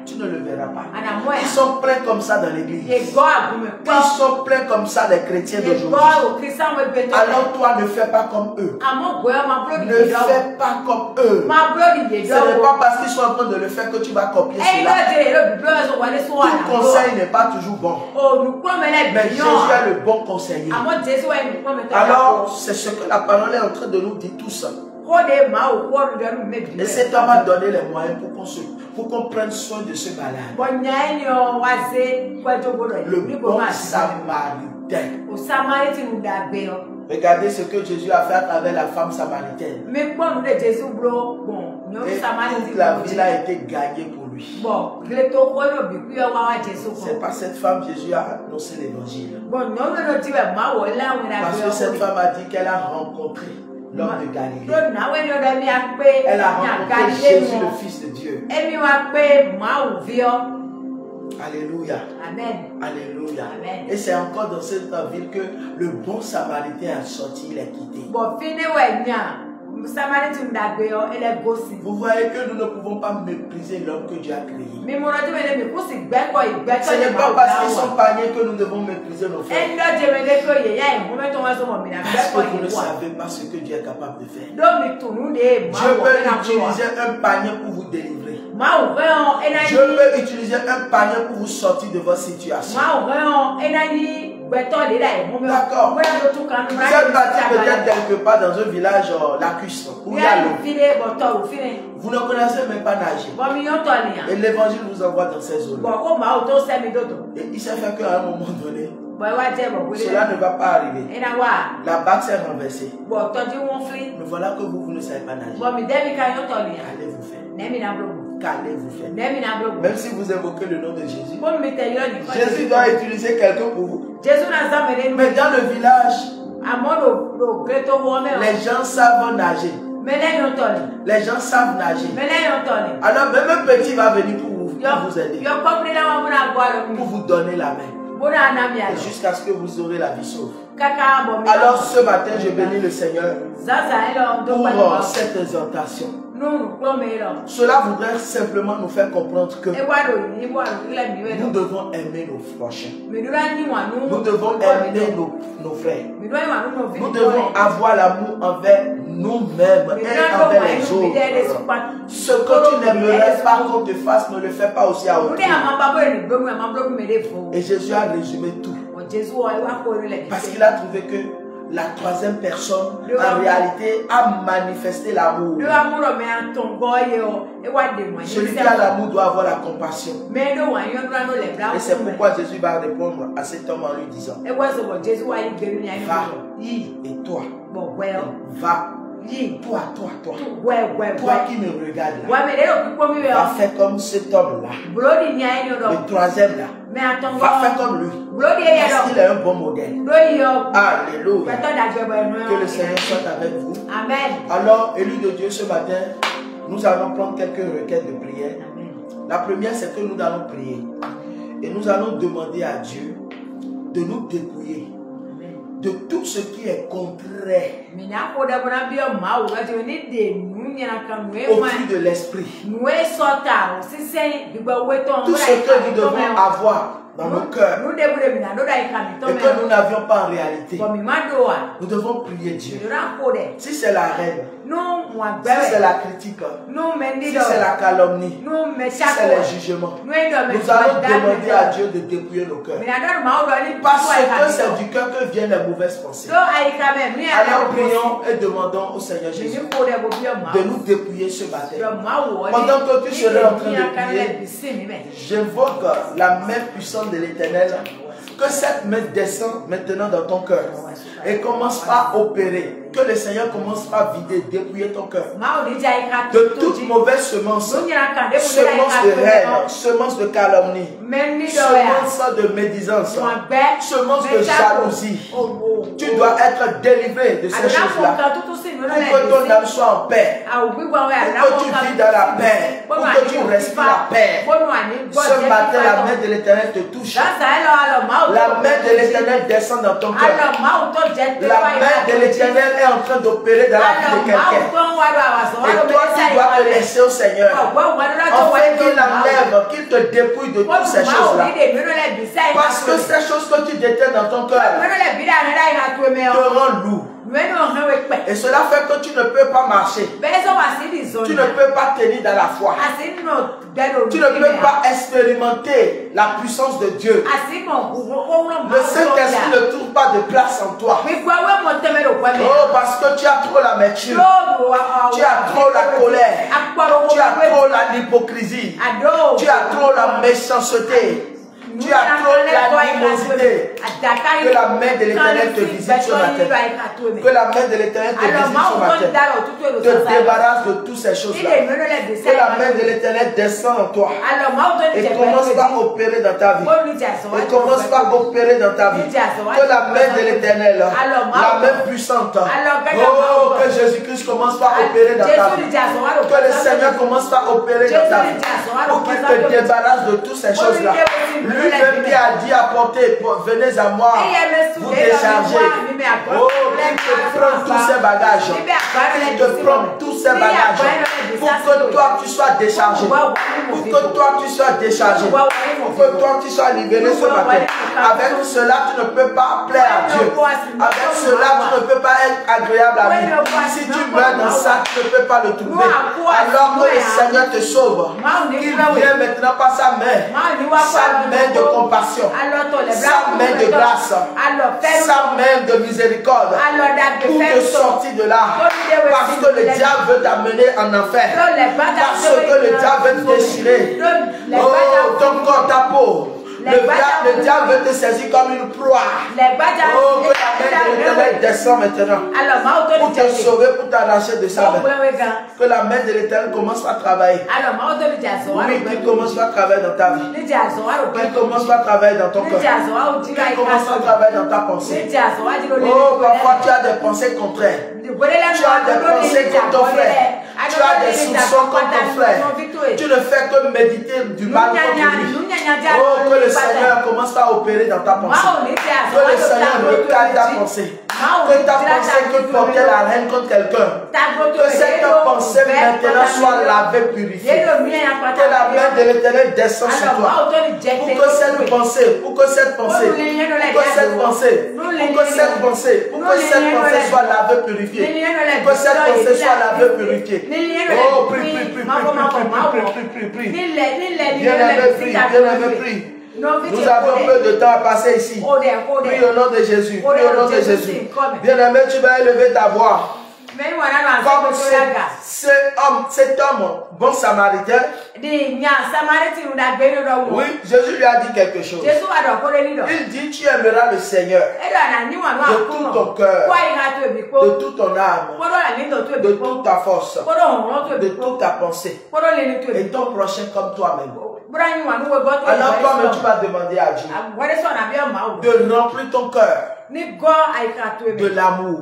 Tu ne le verras pas. Ils sont pleins comme ça dans l'église. Ils sont pleins comme ça les chrétiens d'aujourd'hui. Alors toi ne fais pas comme eux. Ne fais pas comme eux. Ce n'est pas parce qu'ils sont en train de le faire que tu vas copier cela. Tout conseil n'est pas toujours bon. Mais Jésus est le bon conseiller. Alors c'est ce que la parole est en train de nous dire tous. Et cet homme a donné les moyens pour qu'on prenne soin de ce malade. Le bon samaritain. Regardez ce que Jésus a fait à travers la femme samaritaine. Et toute la ville a été gagnée pour lui. C'est par cette femme que Jésus a annoncé l'évangile. Parce que cette femme a dit qu'elle a rencontré l'homme de Galilée. Elle a rencontré Jésus, le Fils de Dieu. Alléluia. Amen. Alléluia. Amen. Et c'est encore dans cette ville que le bon samaritain a sorti, il est quitté. Vous voyez que nous ne pouvons pas mépriser l'homme que Dieu a créé. Ce n'est pas parce qu'ils sont païens que nous devons mépriser nos frères. Parce que vous ne savez pas ce que Dieu est capable de faire. Dieu peut utiliser un païen pour vous délivrer. Dieu peut utiliser un païen pour vous sortir de votre situation. D'accord. Vous êtes parti peut-être quelque part dans un village lacustre où il y a l'eau. Vous ne connaissez même pas nager. Et l'évangile vous envoie dans ces eaux-là. Et il s'est fait qu'à un moment donné, cela ne va pas arriver. La barque s'est renversée. Mais voilà que vous ne savez pas nager. Qu'allez-vous faire? Qu'allez-vous faire? Même si vous évoquez le nom de Jésus, Jésus doit utiliser quelqu'un pour vous. Mais dans le village, les gens savent nager. Les gens savent nager. Alors même un petit va venir pour vous aider. Pour vous donner la main. Jusqu'à ce que vous aurez la vie sauve. Alors ce matin, je bénis le Seigneur pour cette exhortation. Cela voudrait simplement nous faire comprendre que nous devons aimer nos prochains. Nous devons aimer nos frères. Nous devons avoir l'amour envers nous-mêmes et envers les autres. Ce que tu n'aimerais pas qu'on te fasse, ne le fais pas aussi à autrui. Et Jésus a résumé tout. Parce qu'il a trouvé que la troisième personne, en réalité, a manifesté l'amour. Celui qui a l'amour doit avoir la compassion. Et c'est pourquoi Jésus va répondre à cet homme en lui disant: va, et toi, va. Toi qui me regardes là, va faire comme cet homme là, le troisième là, va faire comme lui, parce qu'il est un bon modèle. Alléluia. Que le Seigneur soit avec vous. Amen. Alors, élu de Dieu, ce matin, nous allons prendre quelques requêtes de prière. La première, c'est que nous allons prier et nous allons demander à Dieu de nous dépouiller de tout ce qui est contraire au fruit de l'esprit. Tout ce que nous devons avoir dans nos cœurs et que nous n'avions pas en réalité, nous devons prier Dieu. Si c'est la haine, si c'est la critique, si c'est la calomnie, si c'est les jugements, nous allons demander à Dieu de dépouiller nos cœurs. Parce que c'est du cœur que viennent les mauvaises pensées. Alors prions et demandons au Seigneur Jésus de nous dépouiller ce matin. Pendant que tu serais en train de prier, j'invoque la main puissante de l'Éternel, que cette main descende maintenant dans ton cœur et commence à opérer. Que le Seigneur commence à vider, dépouiller ton cœur de toute mauvaise semence, semence de haine, semence de calomnie, semence de médisance, semence de jalousie. Tu dois être délivré de ces choses-là pour que ton âme soit en paix, pour que tu vis dans la paix, pour que tu respires la paix. Ce matin, la main de l'Éternel te touche. La main de l'Éternel descend dans ton cœur. La main de l'Éternel est en train d'opérer dans la vie de quelqu'un. Et toi, tu dois te laisser au Seigneur, afin qu'il enlève, qu'il te dépouille de toutes ces choses-là. Parce que ces choses que tu détiens dans ton cœur te rendent lourd. Et cela fait que tu ne peux pas marcher. Tu ne peux pas tenir dans la foi. Tu ne peux pas expérimenter la puissance de Dieu. Le Saint-Esprit ne trouve pas de place en toi. Oh, parce que tu as trop l'amertume. Tu as trop la colère. Tu as trop l'hypocrisie. Tu as trop la méchanceté. Tu as trop l'animosité. Que la main de l'Éternel te visite ce matin. Que la main de l'Éternel te visite ce matin. Te débarrasse de toutes ces choses-là. Que la main de l'Éternel descende en toi. Et commence par opérer dans ta vie. Et commence par opérer dans ta vie. Que la main de l'Éternel, la main puissante, oh, que Jésus-Christ commence par opérer dans ta vie. Que le Seigneur commence par opérer dans ta vie. pour qu'il te débarrasse de toutes ces choses-là. Lui-même qui a dit apportez, venez à moi, vous déchargez. Oh, qu'il te prend tous ces bagages. Qu'il te prend tous ces bagages. Pour que toi tu sois déchargé. Pour que toi tu sois déchargé. Pour que toi tu sois libéré ce matin. Avec cela tu ne peux pas plaire à Dieu. Avec cela tu ne peux pas être agréable à lui. Si tu meurs dans ça, tu ne peux pas le trouver. Alors que le Seigneur te sauve. Qu'il vient maintenant par sa main de compassion, sa main de grâce, sa main de miséricorde pour te sortir de là. Parce que le diable veut t'amener en enfer. Parce que le diable veut te déchirer. Oh, ton corps, ta peau. Le diable veut te saisir comme une proie. Oh, que la main de l'Éternel descend maintenant. Pour te sauver, pour t'arracher de sa main. Que la main de l'Éternel commence à travailler. Oui, qu'il commence à travailler dans ta vie. Qu'il commence à travailler dans ton cœur. Qu'il commence à travailler dans ta pensée. Oh, parfois tu as des pensées contraires. Tu as des pensées contre ton frère. Tu as des soupçons contre ton frère. Tu ne fais que méditer du mal contre lui. Oh, que le Seigneur commence à opérer dans ta pensée. Que le Seigneur recale ta pensée. Que ta pensée qui portait la haine contre quelqu'un, que cette pensée maintenant soit lavée, purifiée. Que la main de l'Éternel descende sur toi. Pour que cette pensée soit lavée, purifiée. Que cette pensée soit lavée, purifiée. Oh, prie. Bien-aimé, prie. Nous avons peu de temps à passer ici. Prie au nom de Jésus. Prie au nom de Jésus. Bien-aimé, tu vas élever ta voix. Comme cet homme, bon samaritain, oui, Jésus lui a dit quelque chose. Il dit, tu aimeras le Seigneur de tout ton cœur, de toute ton âme, de toute ta force, de toute ta pensée, et ton prochain comme toi-même. Alors toi-même tu vas demander à Dieu de remplir ton cœur de l'amour.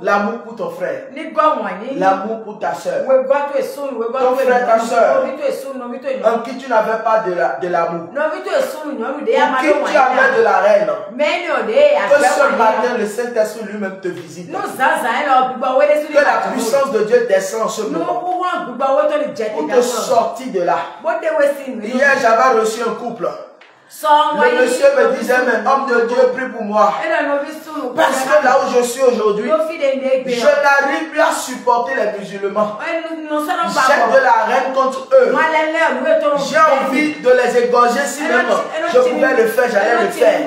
L'amour pour ton frère. L'amour pour ta soeur. Ton frère, ta soeur, en qui tu n'avais pas de l'amour. En qui tu avais de la haine. Que ce matin le Saint-Esprit lui-même te visite. Que la puissance de Dieu descend en ce moment pour te sortir de là. Hier j'avais reçu un couple. Le monsieur me disait, mais homme de Dieu, prie pour moi. Parce que là où je suis aujourd'hui, je n'arrive plus à supporter les musulmans. J'ai de la haine contre eux. J'ai envie de les égorger si même je pouvais le faire, j'allais le faire.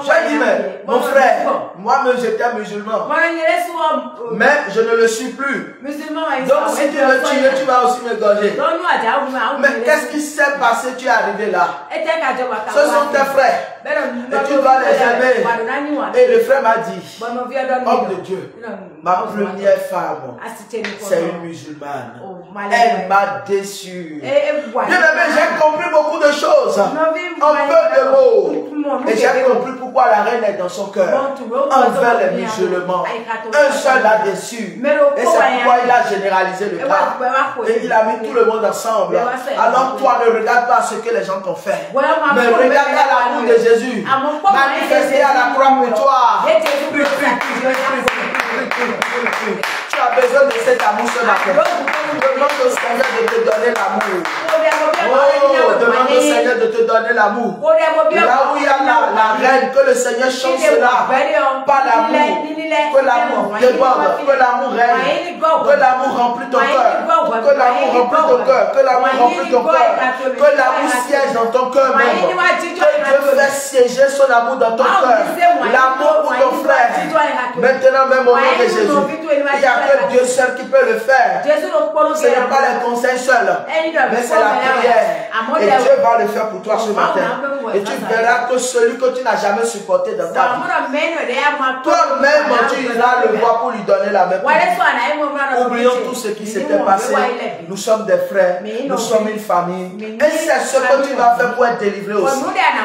J'ai dit, mais mon frère, moi-même j'étais musulman. Mais je ne le suis plus. Donc si tu veux tuer, tu vas aussi m'égorger. Mais qu'est-ce qui s'est passé? Tu es arrivé là. Ce sont tes frères. Et tu dois les aimer. Et le frère m'a dit, homme de Dieu, ma première femme, c'est une musulmane. Elle m'a déçu. Bien-aimé, j'ai compris beaucoup de choses. En peu de mots. Et j'ai compris pourquoi la reine est dans son cœur. Envers les musulmans. Un seul l'a déçu. Et c'est pourquoi il a généralisé le cas. Et il a mis tout le monde ensemble. Alors toi, ne regarde pas ce que les gens t'ont fait. Mais regarde à l'amour de Jésus. Manifesté à la croix pour toi. Tu as besoin de cet amour ce matin. Demande au Seigneur de te donner l'amour. Oh, demande au Seigneur de te donner l'amour. Là où il y a la reine, que le Seigneur change cela. Pas l'amour. Que l'amour déborde. Que l'amour règne. Que l'amour remplit ton cœur. Que l'amour remplit ton cœur. Que l'amour remplit ton cœur. Que l'amour siège dans ton cœur même. Que Dieu fasse siéger son amour dans ton cœur. L'amour pour ton frère. Maintenant même au nom de Jésus. Il n'y a que Dieu seul qui peut le faire. Ce n'est pas les conseils seuls, mais c'est la prière. Et Dieu va le faire pour toi ce matin. Et tu verras que celui que tu n'as jamais supporté dans ta vie, toi-même tu iras le voir pour lui donner la main. Oublions tout ce qui s'était passé. nous sommes des frères, nous sommes une famille. Et c'est ce que tu vas faire pour être délivré aussi.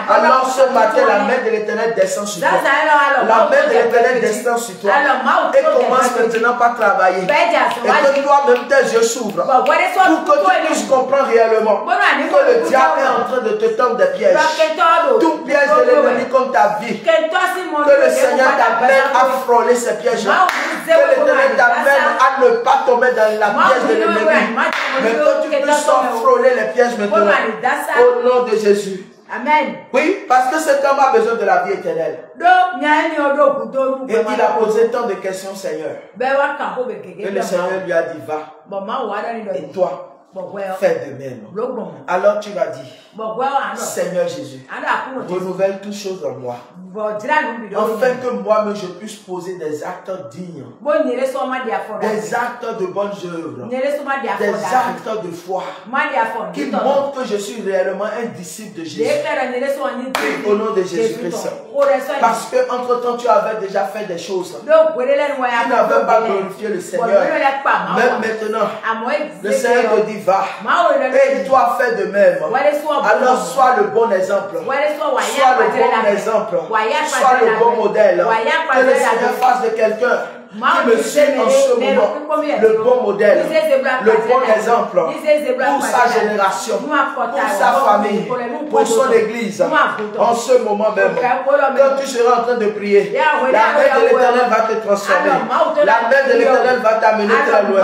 Alors ce matin, la main de l'Éternel descend sur toi. La main de l'Éternel descend sur toi. Et commence maintenant par travailler. Et que toi-même tes yeux s'ouvrent. Pour que tu puisses comprendre réellement que le diable est en train de te tendre des pièges. Tout piège de l'ennemi contre ta vie. Que le Seigneur t'amène à frôler ces pièges-là. Que l'Éternel t'amène à ne pas tomber dans la piège de l'ennemi. Mais que tu puisses frôler les pièges maintenant. Au nom de Jésus. Amen. Oui, parce que cet homme a besoin de la vie éternelle. Et il a posé tant de questions, Seigneur. Et le Seigneur lui a dit, va. Et toi, fais de même. Alors tu vas dire, Seigneur Jésus, renouvelle toutes choses en moi. Afin que moi-même je puisse poser des actes dignes. Des actes de bonnes œuvres. Des actes de foi. Qui montrent que je suis réellement un disciple de Jésus. Au nom de Jésus-Christ. Parce que entre temps tu avais déjà fait des choses. Tu n'avais pas glorifié le Seigneur. Même maintenant, le Seigneur te dit va. Et toi fais de même. Alors sois le bon exemple. Sois le bon exemple. Sois le bon modèle. Que le Seigneur fasse de quelqu'un qui me suit en ce moment le bon modèle, le bon exemple pour sa génération, pour sa famille, pour son église. En ce moment même, quand tu seras en train de prier, la main de l'Éternel va te transformer. La main de l'Éternel va t'amener très loin.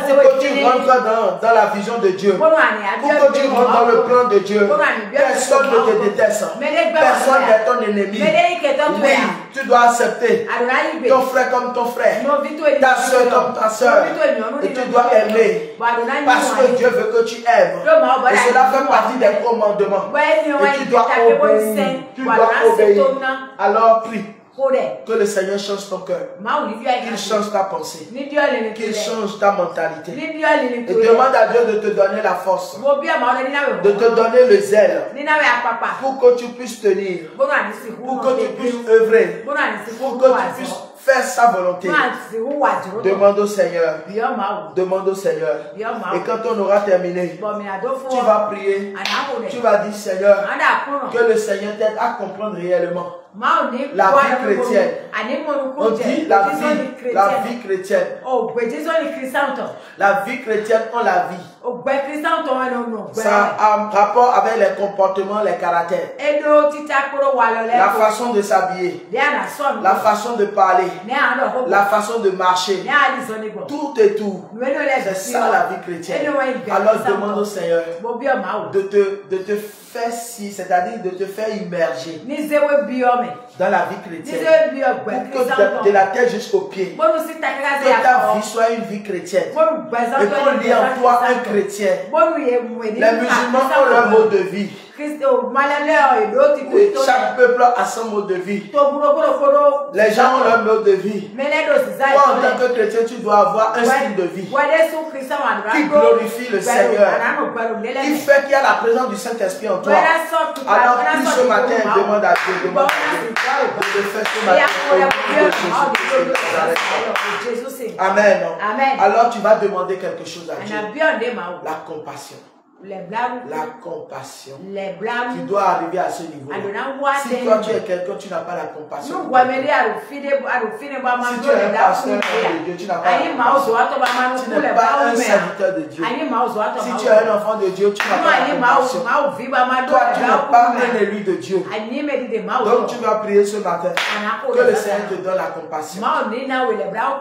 Pour que tu rentres dans la vision de Dieu. Pour que tu rentres dans le plan de Dieu. Personne ne te déteste. Personne n'est ton ennemi. Oui, tu dois accepter ton frère comme ton frère. Ta soeur comme ta soeur. Et tu dois aimer. Parce que Dieu veut que tu aimes. Et cela fait partie des commandements. Et tu dois obéir. Tu dois obéir. Alors prie. Que le Seigneur change ton cœur. Qu'il change ta pensée. Qu'il change ta mentalité. Et demande à Dieu de te donner la force. De te donner le zèle. Pour que tu puisses tenir. Pour que tu puisses œuvrer. Pour que tu puisses faire sa volonté. Demande au Seigneur. Demande au Seigneur. Et quand on aura terminé, tu vas prier. Tu vas dire, Seieur, que le Seigneur t'aide à comprendre réellement la vie chrétienne. On dit la vie chrétienne. La vie chrétienne, on la vit. Ça a un rapport avec les comportements, les caractères. La façon de s'habiller. La façon de parler. La façon de marcher. Tout et tout. C'est ça la vie chrétienne. Alors demande au Seigneur de te faire si, c'est-à-dire de te faire immerger dans la vie chrétienne. Pour que de la tête jusqu'aux pieds, que ta vie soit une vie chrétienne. Et qu'on lit en toi un chrétien. Les musulmans ont leur mode de vie. Chaque peuple a son mode de vie. Les gens ont leur mode de vie. Toi, en tant que chrétien, tu dois avoir un style de vie qui glorifie le Seigneur, qui fait qu'il y a la présence du Saint-Esprit en toi. Alors, prie ce matin, demande à Dieu, demande à Dieu de le faire ce matin au nom de Jésus. Amen. Alors, tu vas demander quelque chose à Dieu. La compassion. La compassion. Tu dois arriver à ce niveau. Si toi tu es quelqu'un, tu n'as pas la compassion. Si tu es un pasteur de Dieu, tu n'as pas la compassion. Tu n'es pas un serviteur de Dieu. Si tu es un enfant de Dieu, tu n'as pas la compassion. Toi, tu n'es pas un élu de Dieu. Donc tu vas prier ce matin. Que le Seigneur te donne la compassion.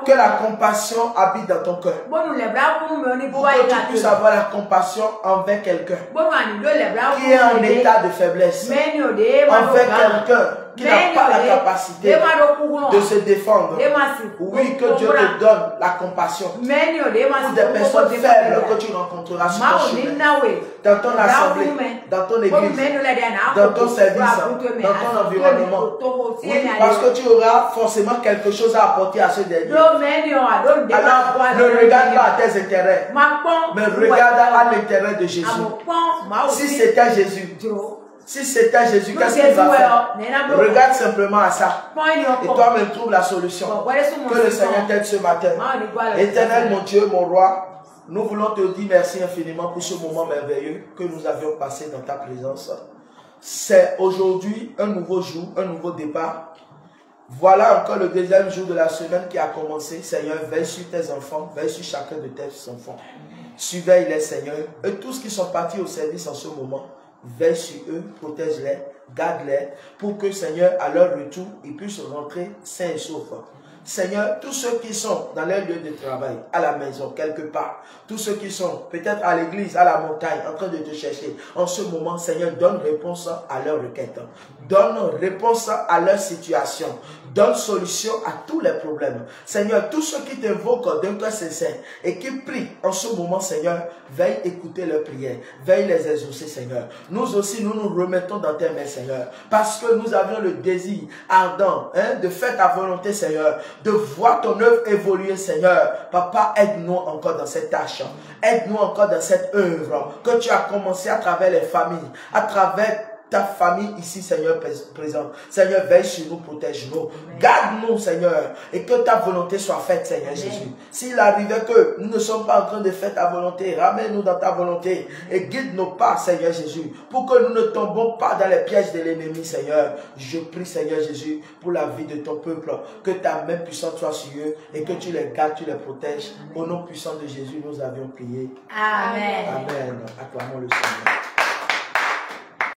Que la compassion habite dans ton cœur. Pour que tu puisses avoir la compassion envers quelqu'un qui est en état de faiblesse, envers quelqu'un qui n'a pas la capacité de se défendre. Oui, que Dieu te donne la compassion pour des personnes faibles que tu rencontreras sur ton chemin, dans ton assemblée, dans ton église, dans ton service, dans ton environnement. Oui, parce que tu auras forcément quelque chose à apporter à ce dernier. Alors, ne regarde pas à tes intérêts, mais regarde à l'intérêt de Jésus. Si c'était Jésus, qu'est-ce qu'il va faire? Regarde simplement à ça. Et toi-même trouve la solution. Que le Seigneur t'aide ce matin. Éternel, mon Dieu, mon roi, Nous voulons te dire merci infiniment pour ce moment merveilleux que nous avions passé dans ta présence. C'est aujourd'hui un nouveau jour, un nouveau départ. Voilà encore le deuxième jour de la semaine qui a commencé. Seigneur, veille sur tes enfants, veille sur chacun de tes enfants. Surveille-les, Seigneur. Et tous qui sont partis au service en ce moment, veille sur eux, protège-les, garde-les, pour que, Seigneur, à leur retour, ils puissent rentrer sains et saufs. Seigneur, tous ceux qui sont dans leur lieu de travail, à la maison, quelque part, tous ceux qui sont peut-être à l'église, à la montagne, en train de te chercher, en ce moment, Seigneur, donne réponse à leur requête. Donne réponse à leur situation. Donne solution à tous les problèmes. Seigneur, tous ceux qui t'invoquent d'un cœur sincère et qui prient en ce moment, Seigneur, veille écouter leurs prières. Veille les exaucer, Seigneur. Nous aussi, nous nous remettons dans tes mains, Seigneur. Parce que nous avions le désir ardent de faire ta volonté, Seigneur. De voir ton œuvre évoluer, Seigneur. Papa, aide-nous encore dans cette tâche. Aide-nous encore dans cette œuvre que tu as commencé à travers les familles, à travers ta famille ici, Seigneur, présente. Seigneur, veille sur nous, protège-nous. Garde-nous, Seigneur, et que ta volonté soit faite, Seigneur Jésus. S'il arrivait que nous ne sommes pas en train de faire ta volonté, ramène-nous dans ta volonté et guide nos pas, Seigneur Jésus, pour que nous ne tombons pas dans les pièges de l'ennemi, Seigneur. Je prie, Seigneur Jésus, pour la vie de ton peuple, que ta main puissante soit sur eux et que tu les gardes, tu les protèges. Au nom puissant de Jésus, nous avions prié. Amen. Amen. Acclamons le Seigneur.